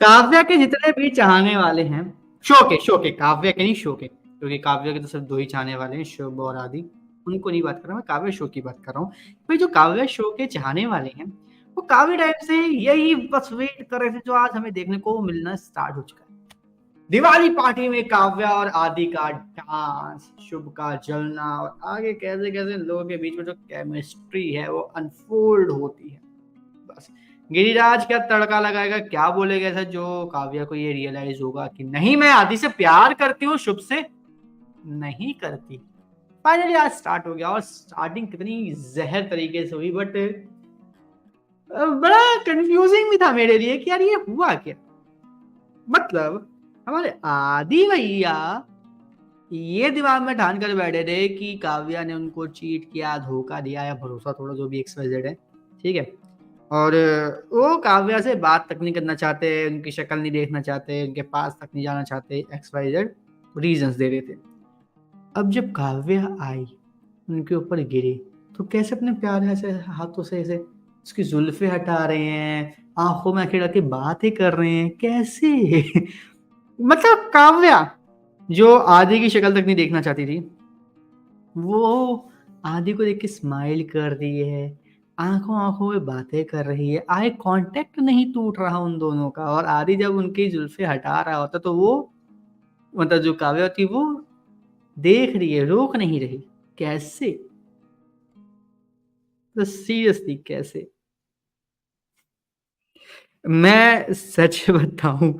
काव्या के जितने भी चाहने वाले हैं, शो के काव्या के नहीं, शो के, क्योंकि काव्या के तो सिर्फ दो ही चाहने वाले हैं, शुभ और आदि। उनको नहीं बात कर रहा मैं, काव्या शो की बात कर रहा हूँ। भाई जो काव्या शो के चाहने वाले हैं, वो काफी टाइम से यही बस वेट कर रहे थे, जो आज हमें देखने को मिलना स्टार्ट हो चुका है। दिवाली पार्टी में काव्या और आदि का डांस, शुभ का जलना, और आगे कैसे कैसे लोगों के बीच में जो केमिस्ट्री है वो अनफोल्ड होती है। बस गिरिराज क्या तड़का लगाएगा, क्या बोलेगा ऐसा जो काव्या को ये रियलाइज होगा कि नहीं, मैं आदि से प्यार करती हूँ, शुभ से नहीं करती। फाइनली आज स्टार्ट हो गया, और स्टार्टिंग कितनी जहर तरीके से हुई, बट बड़ा कंफ्यूजिंग भी था मेरे लिए कि यार ये हुआ क्या। मतलब हमारे आदि भैया ये दिमाग में ठान कर बैठे थे कि काव्या ने उनको चीट किया, धोखा दिया, या भरोसा थोड़ा जो भी XYZ है, ठीक है। और वो काव्या से बात तक नहीं करना चाहते, उनकी शक्ल नहीं देखना चाहते, उनके पास तक नहीं जाना चाहते, XYZ रीजंस दे रहे थे। अब जब काव्या आई, उनके ऊपर गिरी, तो कैसे अपने प्यार ऐसे हाथों से ऐसे उसकी जुल्फे हटा रहे हैं, आंखों में आंखें डाल के बातें कर रहे हैं, कैसे मतलब काव्या जो आदि की शक्ल तक नहीं देखना चाहती थी, वो आदि को देख के स्माइल कर रही है, आंखों आंखों में बातें कर रही है, आई कांटेक्ट नहीं टूट रहा उन दोनों का। और आदि जब उनकी जुल्फे हटा रहा होता तो वो, मतलब जो काव्या थी वो देख रही है, रोक नहीं रही। कैसे, तो सीरियसली कैसे। मैं सच बताऊं,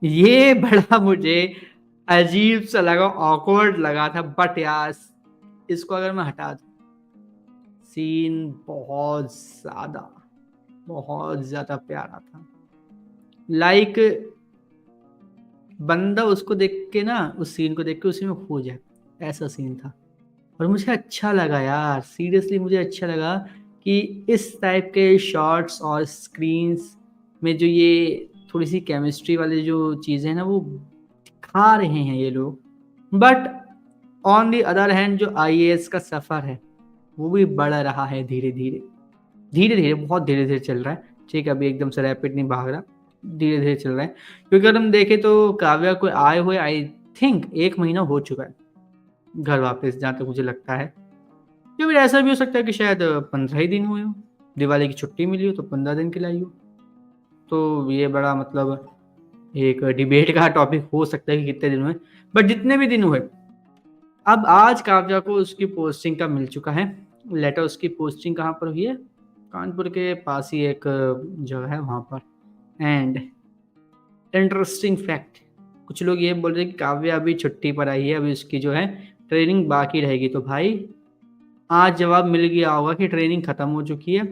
ये बड़ा मुझे अजीब सा लगा, ऑकवर्ड लगा था, बट यार इसको अगर मैं हटा दूं, सीन बहुत ज्यादा प्यारा था। लाइक बंदा उसको देख के ना, उस सीन को देख के उसी में खो जाए, ऐसा सीन था। और मुझे अच्छा लगा यार, सीरियसली मुझे अच्छा लगा कि इस टाइप के शॉट्स और स्क्रीन्स में जो ये थोड़ी सी केमिस्ट्री वाली जो चीज़ें हैं ना, वो दिखा रहे हैं ये लोग। But on the other hand जो IAS का सफ़र है, वो भी बढ़ रहा है धीरे धीरे, धीरे धीरे, बहुत धीरे धीरे चल रहा है। ठीक है, अभी एकदम से रैपिड नहीं भाग रहा, धीरे धीरे चल रहा है। क्योंकि अगर हम देखें तो काव्या को आए हुए आई थिंक 1 महीना हो चुका है घर वापस, जहाँ तक मुझे लगता है। या फिर ऐसा भी हो सकता है कि शायद 15 ही दिन हुए हो, दिवाली की छुट्टी मिली हो तो 15 दिन की लाई हो। तो ये बड़ा मतलब एक डिबेट का टॉपिक हो सकता है कि कितने दिन हुए, बट जितने भी दिन हुए, अब आज काव्या को उसकी पोस्टिंग का मिल चुका है लेटर। उसकी पोस्टिंग कहाँ पर हुई है, कानपुर के पास ही एक जगह है वहाँ पर। एंड इंटरेस्टिंग फैक्ट, कुछ लोग ये बोल रहे हैं कि काव्या अभी छुट्टी पर आई है, अभी उसकी जो है ट्रेनिंग बाकी रहेगी। तो भाई आज जवाब मिल गया होगा कि ट्रेनिंग खत्म हो चुकी है,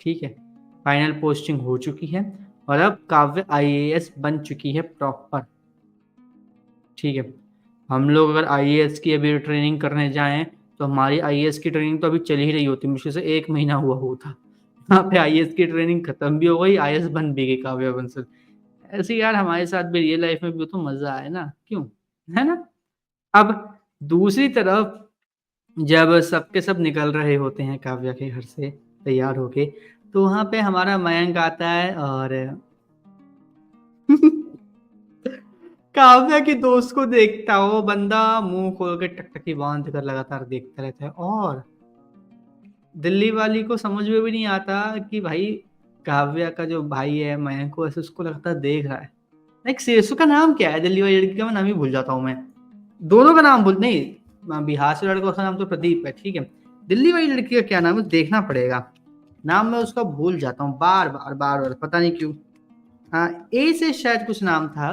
ठीक है, फाइनल पोस्टिंग हो चुकी है, और अब काव्य IAS बन चुकी है प्रॉपर, ठीक है। हम लोग अगर IAS की अभी ट्रेनिंग करने जाएं, तो हमारी IAS की ट्रेनिंग तो अभी चल ही रही होती, मुश्किल से 1 महीना हुआ होता। यहाँ पे IAS की ट्रेनिंग खत्म भी हो गई, IAS बन भी गई काव्या बंसल। ऐसे यार हमारे साथ भी रियल लाइफ में भी तो मजा आए ना, क्यों, है ना। अब दूसरी तरफ जब सबके सब निकल रहे होते हैं काव्या के घर से तैयार होके, तो वहां पे हमारा मयंक आता है, और काव्या की दोस्त को देखता हो बंदा, मुंह खोल के टकटकी बांध कर लगातार देखता रहता है। और दिल्ली वाली को समझ में भी नहीं आता कि भाई काव्या का जो भाई है मयंक को ऐसे उसको लगता देख रहा है। लाइक सेसु का नाम क्या है दिल्ली वाली लड़की का, मैं नाम ही भूल जाता हूँ मैं। दोनों का नाम भूल नहीं, बिहार से लड़का उसका नाम तो प्रदीप है, ठीक है। दिल्ली वाली लड़की का क्या नाम है देखना पड़ेगा, नाम मैं उसका भूल जाता हूँ बार बार बार बार, पता नहीं क्यों। हाँ, ए से शायद कुछ नाम था,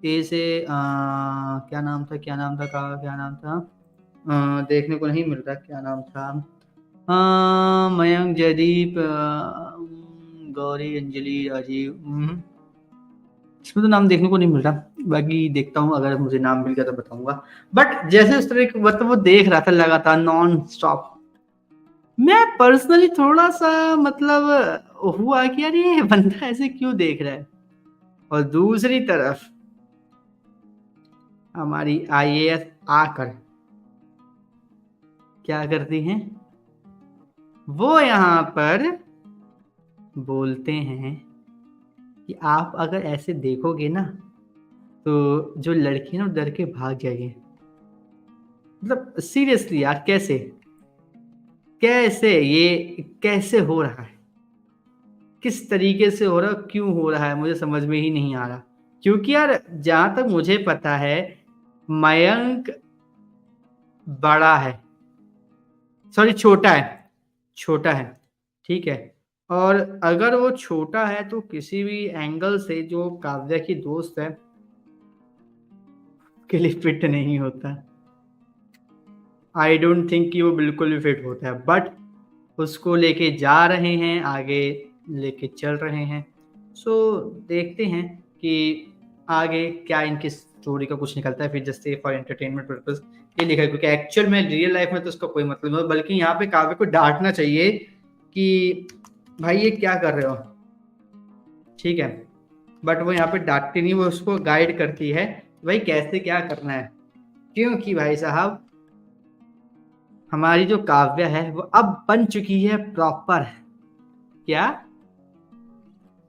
ए से क्या नाम था, क्या नाम था का, क्या नाम था, देखने को नहीं मिल रहा क्या नाम था। मयंक, जयदीप, गौरी, अंजलि, राजीव, इसमें तो नाम देखने को नहीं मिल रहा। बाकी देखता हूँ, अगर मुझे नाम मिल गया तो बताऊंगा। बट जैसे उस तरह की मतलब वो देख रहा था लगातार नॉन स्टॉप, मैं पर्सनली थोड़ा सा मतलब हुआ कि यार ये बंदा ऐसे क्यों देख रहा है। और दूसरी तरफ हमारी IAS आकर क्या करती हैं, वो यहाँ पर बोलते हैं कि आप अगर ऐसे देखोगे ना तो जो लड़की है ना वो डर के भाग जाएगी। मतलब सीरियसली यार, कैसे कैसे ये कैसे हो रहा है, किस तरीके से हो रहा है, क्यों हो रहा है, मुझे समझ में ही नहीं आ रहा। क्योंकि यार जहां तक मुझे पता है मयंक बड़ा है, सॉरी छोटा है, छोटा है, ठीक है। और अगर वो छोटा है तो किसी भी एंगल से जो काव्या की दोस्त है के लिए फिट नहीं होता। आई डोंट थिंक कि वो बिल्कुल भी फिट होता है, बट उसको लेके जा रहे हैं, आगे लेके चल रहे हैं। सो देखते हैं कि आगे क्या इनकी स्टोरी का कुछ निकलता है। फिर जस्ट फॉर एंटरटेनमेंट पर्पज ये लिखा है, क्योंकि एक्चुअल में रियल लाइफ में तो उसका कोई मतलब नहीं, बल्कि यहाँ पे काव्य को डांटना चाहिए कि भाई ये क्या कर रहे हो, ठीक है। बट वो यहाँ पे डांटती नहीं, वो उसको गाइड करती है भाई कैसे क्या करना है। क्योंकि भाई साहब हमारी जो काव्य है वो अब बन चुकी है प्रॉपर, क्या,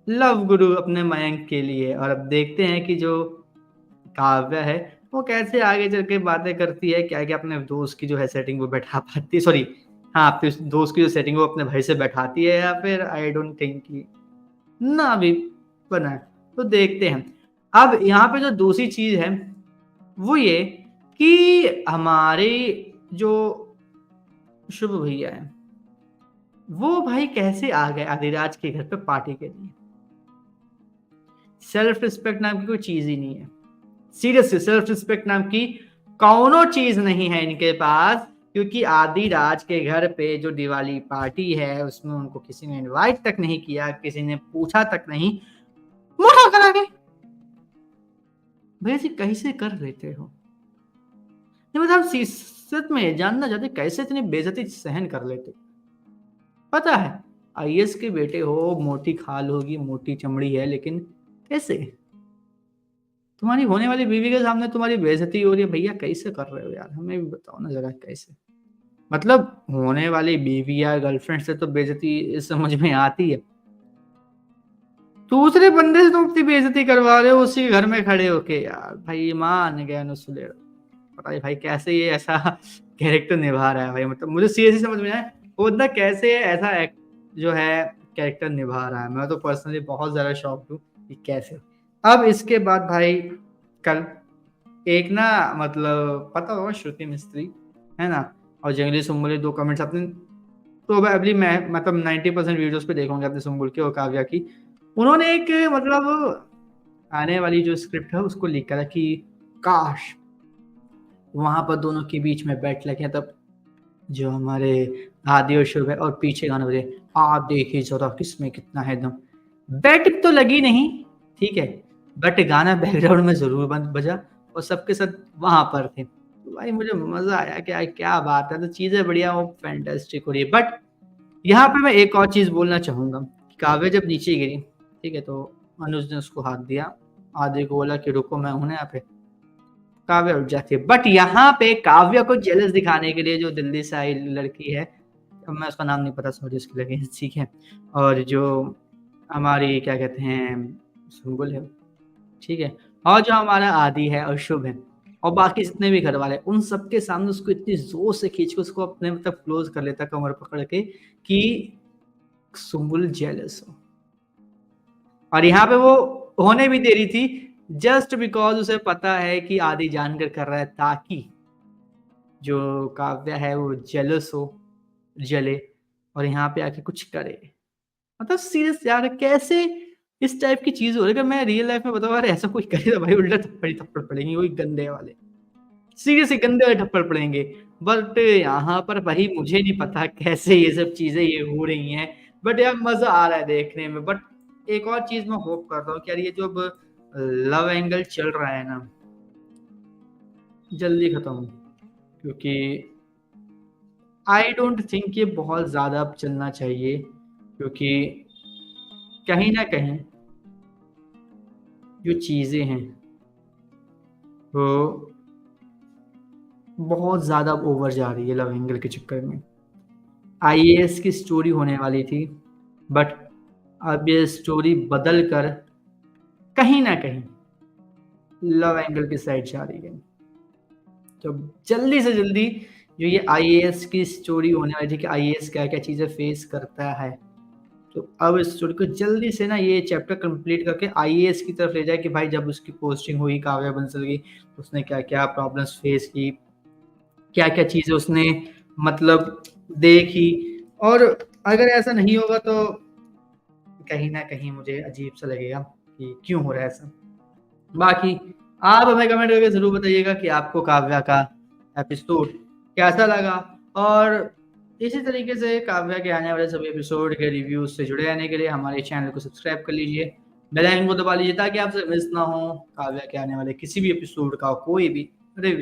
लव गुरु अपने मयंक के लिए। और अब देखते हैं कि जो काव्य है वो कैसे आगे चल के बातें करती है, क्या क्या अपने दोस्त की जो है सेटिंग वो बैठा पाती है, सॉरी हाँ अपने दोस्त की जो सेटिंग वो अपने भाई से बैठाती है, या फिर आई डोंट थिंक कि ना भी बना है। तो देखते हैं। अब यहाँ पे जो दूसरी चीज है वो ये कि हमारे जो शुभ भैया है वो भाई कैसे आ गए आदिराज के घर पे पार्टी के लिए। सेल्फ रिस्पेक्ट नाम की कोई चीज ही नहीं है, सीरियसली सेल्फ रिस्पेक्ट नाम की कौनो चीज नहीं है इनके पास। क्योंकि आदिराज के घर पे जो दिवाली पार्टी है उसमें उनको किसी ने इनवाइट तक नहीं किया, किसी ने पूछा तक नहीं, मोटा करा के भैया जी कैसे कर लेते हो। नहीं मतलब सच में जानना चाहते कैसे इतनी बेइज्जती सहन कर लेते। पता है आईएएस के बेटे हो, मोटी खाल होगी, मोटी चमड़ी है, लेकिन कैसे तुम्हारी होने वाली बीवी के सामने तुम्हारी बेइज्जती हो रही है, भैया कैसे कर रहे हो यार, हमें भी बताओ ना जरा कैसे। मतलब होने वाली बीवी या गर्लफ्रेंड से तो बेइज्जती समझ में आती है, दूसरे बंदे से तुम अपनी बेइज्जती करवा रहे हो उसी घर में खड़े होके, यार भाई मान गया नुसले। पता नहीं भाई कैसे ये ऐसा कैरेक्टर निभा रहा है भाई, मतलब मुझे सीरियसली समझ में आया वो बंदा कैसे ऐसा जो है कैरेक्टर निभा रहा है। मैं तो पर्सनली बहुत ज्यादा शॉक हूँ कि कैसे। अब इसके बाद भाई कल एक ना, मतलब पता होगा श्रुति मिस्त्री है ना, और जंगली सुम्बुल दो कमेंट्स अपने, तो अभी मैं मतलब 90% वीडियोस पे देखोगे अपने सुम्बुल के और काव्या की। उन्होंने एक मतलब आने वाली जो स्क्रिप्ट है उसको लिखा था कि काश वहां पर दोनों के बीच में बैठ लगे, तब जो हमारे आदि और शुभ है और पीछे गाना बजे आप देखिए जरा किसमें कितना है दम। बैट तो लगी नहीं, ठीक है, बट गाना बैकग्राउंड में जरूर बंद बजा और सबके सब वहां पर थे। तो भाई मुझे मजा आया कि यार क्या बात है, तो चीजें बढ़िया वो फैंटास्टिक हो रही है। बट यहाँ पे मैं एक और चीज बोलना चाहूंगा कि काव्य जब नीचे गिरी, ठीक है, तो अनुज ने उसको हाथ दिया, आदि को बोला कि रुको मैं हूं ना यहाँ पे, काव्य उठ जाती है। बट यहाँ पे काव्य को जेलस दिखाने के लिए जो दिल्ली से आई लड़की है, अब मैं उसका नाम नहीं पता सॉरी उसकी लगी, ठीक है, और जो हमारी क्या कहते हैं सुम्बुल है, ठीक है, और जो हमारा आदि है और शुभ है और बाकी जितने भी घर वाले हैं, उन सबके सामने उसको इतनी जोर से खींच के उसको अपने मतलब क्लोज कर लेता कमर पकड़ के कि सुम्बुल जेलस हो। और यहाँ पे वो होने भी दे रही थी जस्ट बिकॉज उसे पता है कि आदि जानकर कर रहा है ताकि जो काव्या है वो जेलस हो, जले और यहाँ पे आके कुछ करे। मतलब सीरियस यार कैसे इस टाइप की चीज हो रही है। अगर मैं रियल लाइफ में बताऊँ यार ऐसा कोई करे तो भाई उल्टा थप्पड़ थप्पड़ पड़ेंगे, वही गंदे वाले, सीरियसली गंदे वाले थप्पड़ पड़ेंगे। बट यहाँ पर भाई मुझे नहीं पता कैसे ये सब चीजें ये हो रही हैं, बट यार मजा आ रहा है देखने में। बट एक और चीज मैं होप करता हूँ कि यार ये जो अब लव एंगल चल रहा है ना जल्दी खत्म हो, क्योंकि आई डोंट थिंक ये बहुत ज्यादा अब चलना चाहिए, क्योंकि कहीं ना कहीं जो चीजें हैं वो बहुत ज्यादा ओवर जा रही है लव एंगल के चक्कर में। आईएएस की स्टोरी होने वाली थी, बट अब ये स्टोरी बदल कर कहीं ना कहीं लव एंगल की साइड जा रही है। तो जल्दी से जल्दी जो ये आईएएस की स्टोरी होने वाली थी कि आईएएस क्या-क्या चीज़ें फेस करता है। तो अब इस स्टोरी को जल्दी से ना ये चैप्टर कंप्लीट करके आईएएस की तरफ ले जाए कि भाई जब उसकी पोस्टिंग हुई काव्या बंसल की, उसने क्या-क्या प्रॉब्लम्स फेस की, क्या-क्या चीज़ें उसने मतलब देखी। और अगर ऐसा नहीं होगा तो कहीं न कहीं मुझे अजीब-सा लगेगा कि क्यों हो रहा है ऐसा। बाकी आप हमें कमेंट करके ज़रूर बताइएगा कि आपको काव्या का एपिसोड कैसा लगा, और इसी तरीके से काव्या के आने वाले सभी एपिसोड के रिव्यूज़ से जुड़े रहने के लिए हमारे चैनल को सब्सक्राइब कर लीजिए। बेल आइकन को दबा लीजिए ताकि आपसे मिस ना हो काव्या के आने वाले किसी भी एपिसोड का कोई भी रिव्यू।